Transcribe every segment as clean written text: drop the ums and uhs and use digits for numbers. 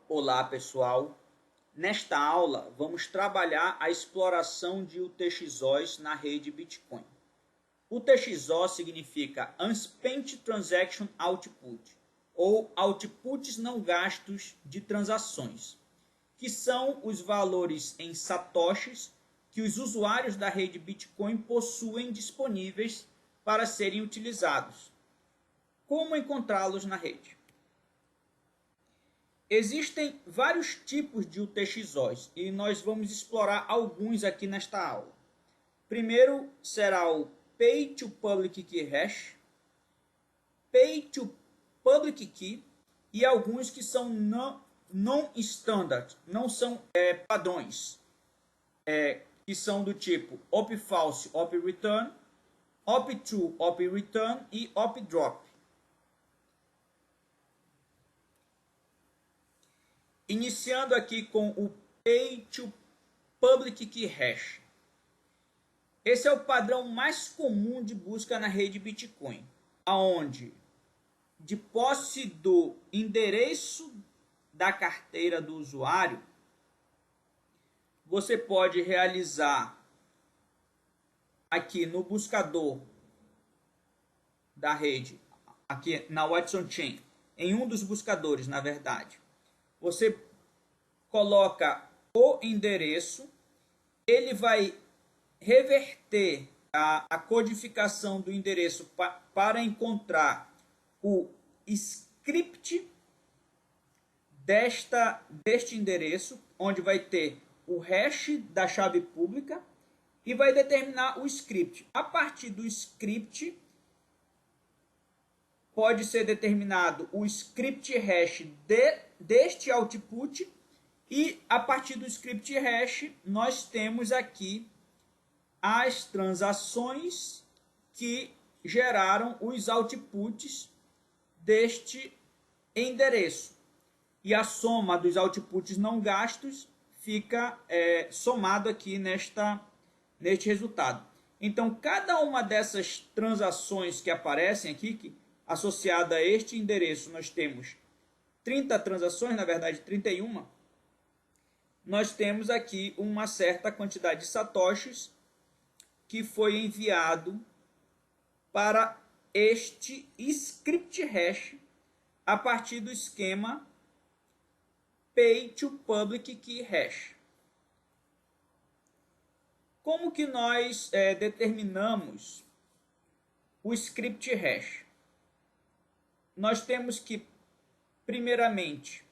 Olá pessoal, nesta aula vamos trabalhar a exploração de UTXOs na rede Bitcoin. UTXO significa Unspent Transaction Output, ou outputs não gastos de transações, que são os valores em satoshis que os usuários da rede Bitcoin possuem disponíveis para serem utilizados. Como encontrá-los na rede? Existem vários tipos de UTXOs e nós vamos explorar alguns aqui nesta aula. Primeiro será o Pay to Public Key Hash, Pay to Public Key e alguns que são non-standard, não são padrões, que são do tipo OP-False, OP-Return, OP-True, OP-Return e OP-Drop. Iniciando aqui com o Pay to Public Key Hash. Esse é o padrão mais comum de busca na rede Bitcoin, onde, de posse do endereço da carteira do usuário, você pode realizar aqui no buscador da rede, aqui na Watson Chain, em um dos buscadores, na verdade. Você coloca o endereço, ele vai reverter a codificação do endereço para encontrar o script deste endereço, onde vai ter o hash da chave pública e vai determinar o script. A partir do script, pode ser determinado o script hash deste output e a partir do script hash nós temos aqui as transações que geraram os outputs deste endereço. E a soma dos outputs não gastos fica somado aqui neste resultado. Então, cada uma dessas transações que aparecem aqui, associada a este endereço, nós temos 30 transações, na verdade 31, nós temos aqui uma certa quantidade de satoshis que foi enviado para este script hash a partir do esquema Pay to Public Key Hash. Como que nós determinamos o script hash? Nós temos que, primeiramente,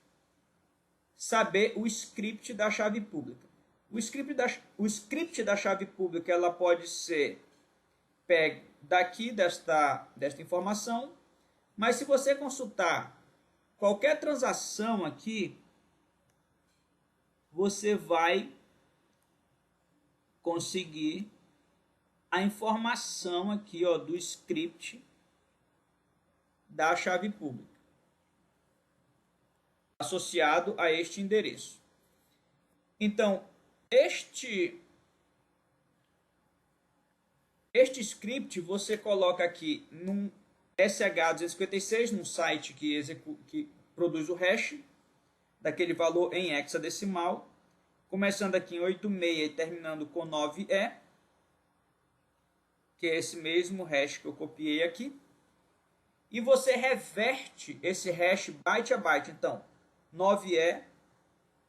saber o script da chave pública. O script da chave pública ela pode ser pego daqui desta informação, mas se você consultar qualquer transação aqui, você vai conseguir a informação aqui do script da chave pública associado a este endereço. Então, este script você coloca aqui num SH256, num site que produz o hash daquele valor em hexadecimal, começando aqui em 86 e terminando com 9E, que é esse mesmo hash que eu copiei aqui. E você reverte esse hash byte a byte. Então, 9E,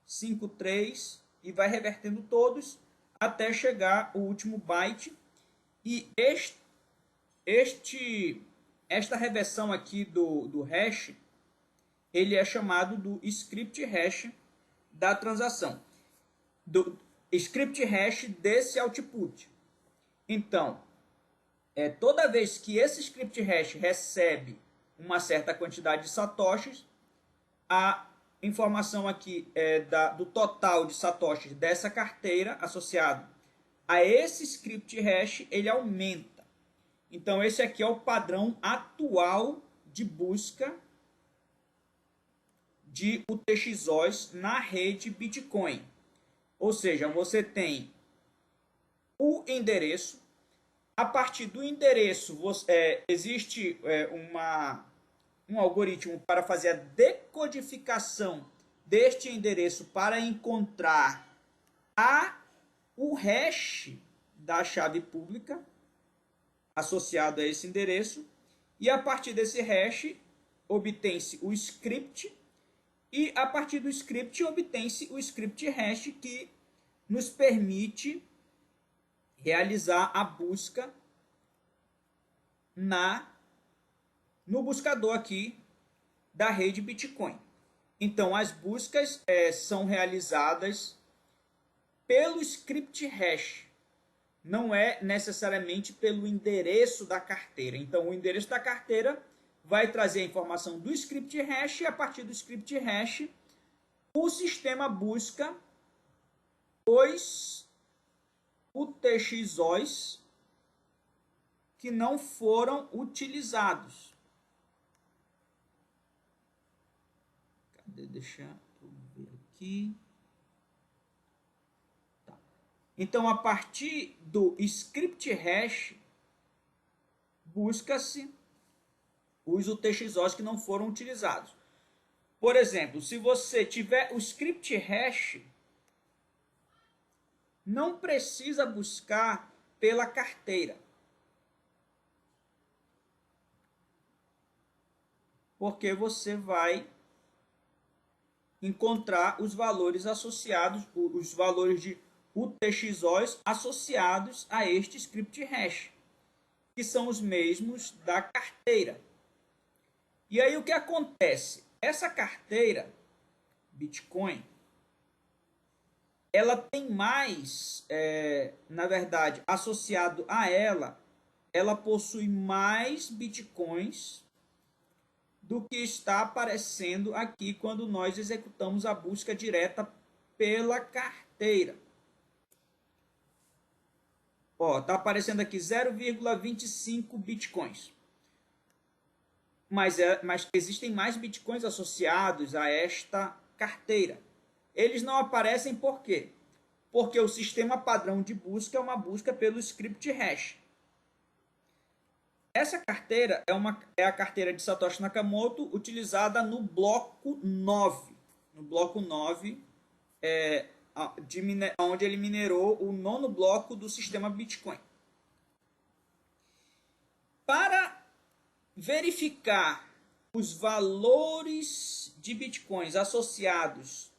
53 e vai revertendo todos até chegar o último byte. E esta reversão aqui do hash, ele é chamado do script hash da transação, do script hash desse output. Então, toda vez que esse script hash recebe uma certa quantidade de satoshis, a informação aqui do total de satoshis dessa carteira associado a esse script hash, ele aumenta. Então, esse aqui é o padrão atual de busca de UTXOs na rede Bitcoin. Ou seja, você tem o endereço. A partir do endereço, existe um algoritmo para fazer a decodificação deste endereço para encontrar o hash da chave pública associado a esse endereço, e a partir desse hash obtém-se o script, e a partir do script obtém-se o script hash, que nos permite realizar a busca no buscador aqui da rede Bitcoin. Então, as buscas são realizadas pelo script hash, não é necessariamente pelo endereço da carteira. Então, o endereço da carteira vai trazer a informação do script hash, e a partir do script hash, o sistema busca os UTXOs que não foram utilizados. Deixa eu ver aqui. Tá. Então, a partir do script hash, busca-se os UTXOs que não foram utilizados. Por exemplo, se você tiver o script hash, não precisa buscar pela carteira, porque você vai encontrar os valores associados, os valores de UTXOs associados a este script hash, que são os mesmos da carteira. E aí o que acontece? Essa carteira Bitcoin, ela tem mais, na verdade, associado a ela possui mais Bitcoins do que está aparecendo aqui quando nós executamos a busca direta pela carteira. Ó, tá aparecendo aqui 0,25 Bitcoins. Mas existem mais Bitcoins associados a esta carteira. Eles não aparecem por quê? Porque o sistema padrão de busca é uma busca pelo script hash. Essa carteira é a carteira de Satoshi Nakamoto utilizada no bloco 9. No bloco 9, onde ele minerou o 9º bloco do sistema Bitcoin. Para verificar os valores de Bitcoins associados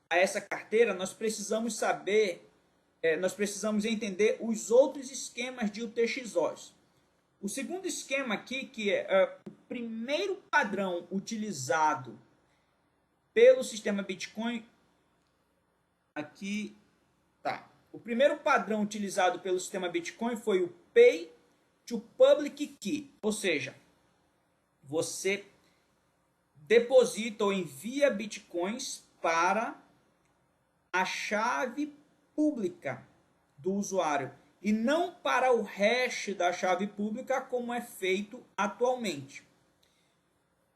a essa carteira, nós precisamos saber, nós precisamos entender os outros esquemas de UTXOs. O segundo esquema aqui, que é o primeiro padrão utilizado pelo sistema Bitcoin, aqui tá. O primeiro padrão utilizado pelo sistema Bitcoin foi o Pay to Public Key, ou seja, você deposita ou envia Bitcoins para a chave pública do usuário e não para o hash da chave pública, como é feito atualmente.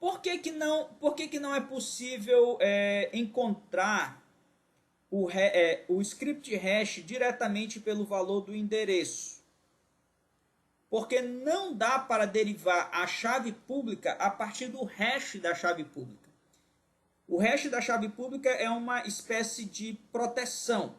Por que que não é possível encontrar o script hash diretamente pelo valor do endereço? Porque não dá para derivar a chave pública a partir do hash da chave pública. O hash da chave pública é uma espécie de proteção.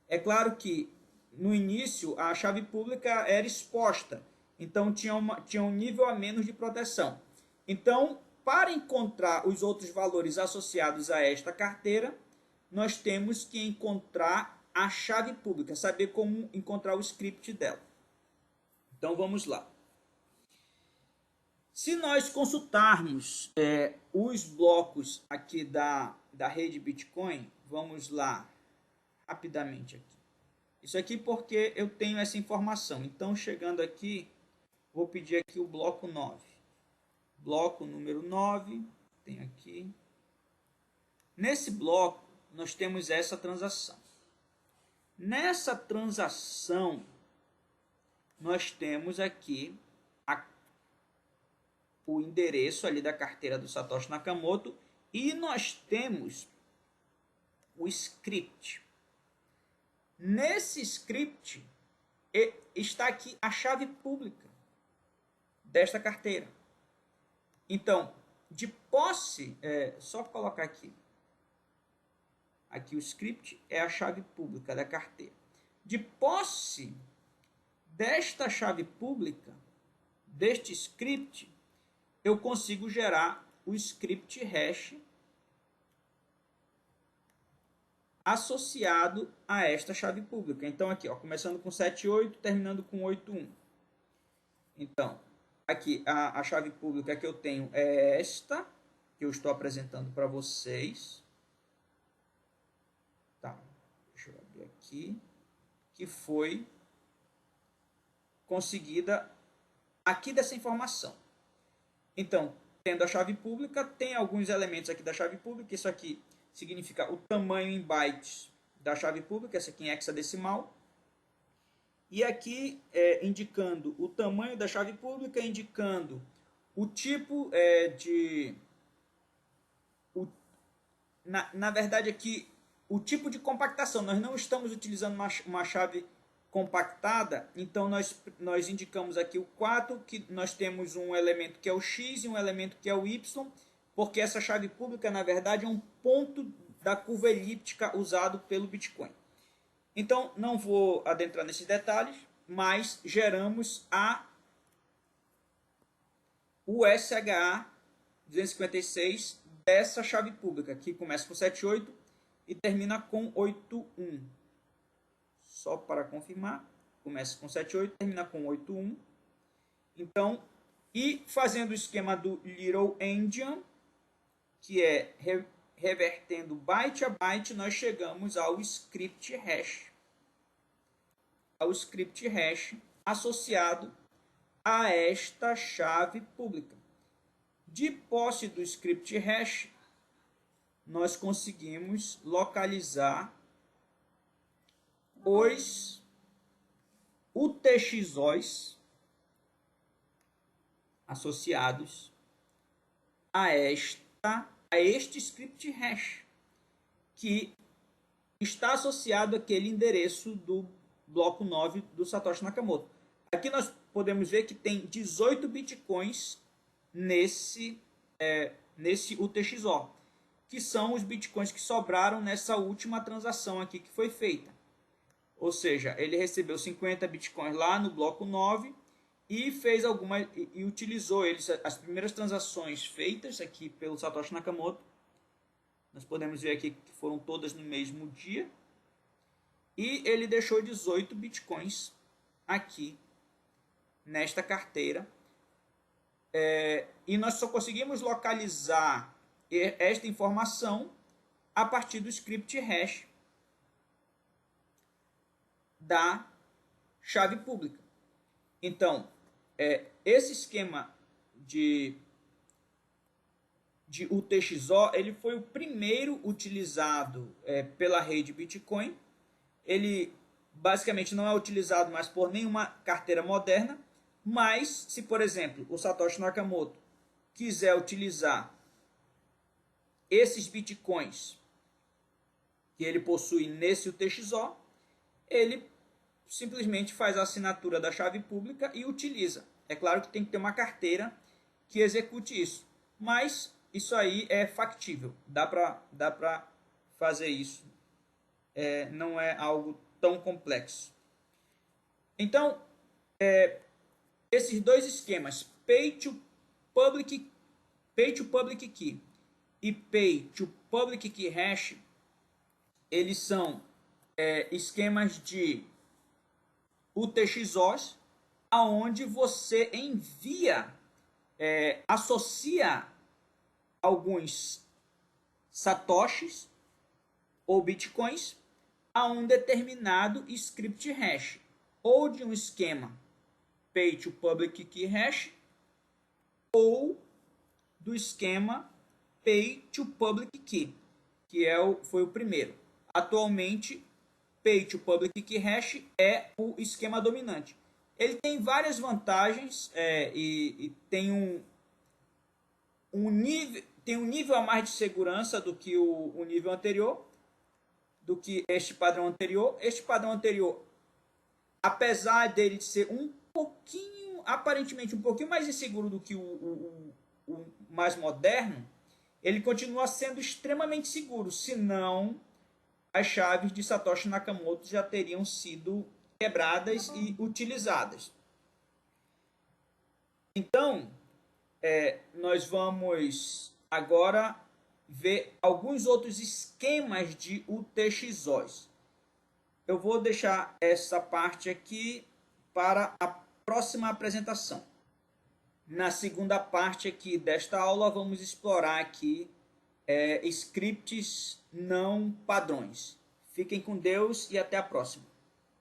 É claro que no início a chave pública era exposta, então tinha um nível a menos de proteção. Então, para encontrar os outros valores associados a esta carteira, nós temos que encontrar a chave pública, saber como encontrar o script dela. Então vamos lá. Se nós consultarmos os blocos aqui da rede Bitcoin, vamos lá rapidamente aqui. Isso aqui porque eu tenho essa informação. Então, chegando aqui, vou pedir aqui o bloco 9. Bloco número 9, tem aqui. Nesse bloco, nós temos essa transação. Nessa transação, nós temos aqui o endereço ali da carteira do Satoshi Nakamoto e nós temos o script. Nesse script está aqui a chave pública desta carteira. Então, de posse, só colocar aqui. Aqui o script é a chave pública da carteira. De posse desta chave pública, deste script, eu consigo gerar o script hash associado a esta chave pública. Então aqui, ó, começando com 78, terminando com 81. Então, aqui a chave pública que eu tenho é esta, que eu estou apresentando para vocês. Tá, deixa eu abrir aqui. Que foi conseguida aqui dessa informação. Então, tendo a chave pública, tem alguns elementos aqui da chave pública. Isso aqui significa o tamanho em bytes da chave pública, essa aqui em hexadecimal. E aqui indicando o tamanho da chave pública, indicando o tipo na verdade aqui, o tipo de compactação. Nós não estamos utilizando uma chave compactada, então nós indicamos aqui o 4, que nós temos um elemento que é o X e um elemento que é o Y, porque essa chave pública, na verdade, é um ponto da curva elíptica usado pelo Bitcoin. Então, não vou adentrar nesses detalhes, mas geramos o SHA-256 dessa chave pública, que começa com 78 e termina com 81. Só para confirmar, começa com 78 e termina com 81. Então, e fazendo o esquema do Little Endian, que é revertendo byte a byte, nós chegamos ao script hash. Ao script hash associado a esta chave pública. De posse do script hash, nós conseguimos localizar os UTXOs associados a este script hash, que está associado àquele endereço do bloco 9 do Satoshi Nakamoto. Aqui nós podemos ver que tem 18 bitcoins nesse UTXO, que são os bitcoins que sobraram nessa última transação aqui que foi feita. Ou seja, ele recebeu 50 bitcoins lá no bloco 9 e fez e utilizou eles, as primeiras transações feitas aqui pelo Satoshi Nakamoto. Nós podemos ver aqui que foram todas no mesmo dia. E ele deixou 18 bitcoins aqui nesta carteira. E nós só conseguimos localizar esta informação a partir do script hash da chave pública. Então, esse esquema de UTXO, ele foi o primeiro utilizado pela rede Bitcoin. Ele basicamente não é utilizado mais por nenhuma carteira moderna, mas se, por exemplo, o Satoshi Nakamoto quiser utilizar esses bitcoins que ele possui nesse UTXO, ele simplesmente faz a assinatura da chave pública e utiliza. É claro que tem que ter uma carteira que execute isso, mas isso aí é factível, dá para fazer isso. Não é algo tão complexo. Então, esses dois esquemas, Pay to Public Key e Pay to Public Key Hash, eles são esquemas de UTXOs, aonde você envia, associa alguns satoshis ou bitcoins a um determinado script hash, ou de um esquema Pay to Public Key Hash, ou do esquema Pay to Public Key, que foi o primeiro. Atualmente, Pay to Public Key Hash é o esquema dominante. Ele tem várias vantagens e tem um nível a mais de segurança do que o nível anterior, do que este padrão anterior. Este padrão anterior, apesar dele ser aparentemente um pouquinho mais inseguro do que o mais moderno, ele continua sendo extremamente seguro, se não as chaves de Satoshi Nakamoto já teriam sido quebradas e utilizadas. Então, nós vamos agora ver alguns outros esquemas de UTXOs. Eu vou deixar essa parte aqui para a próxima apresentação. Na segunda parte aqui desta aula, vamos explorar aqui scripts não padrões. Fiquem com Deus e até a próxima.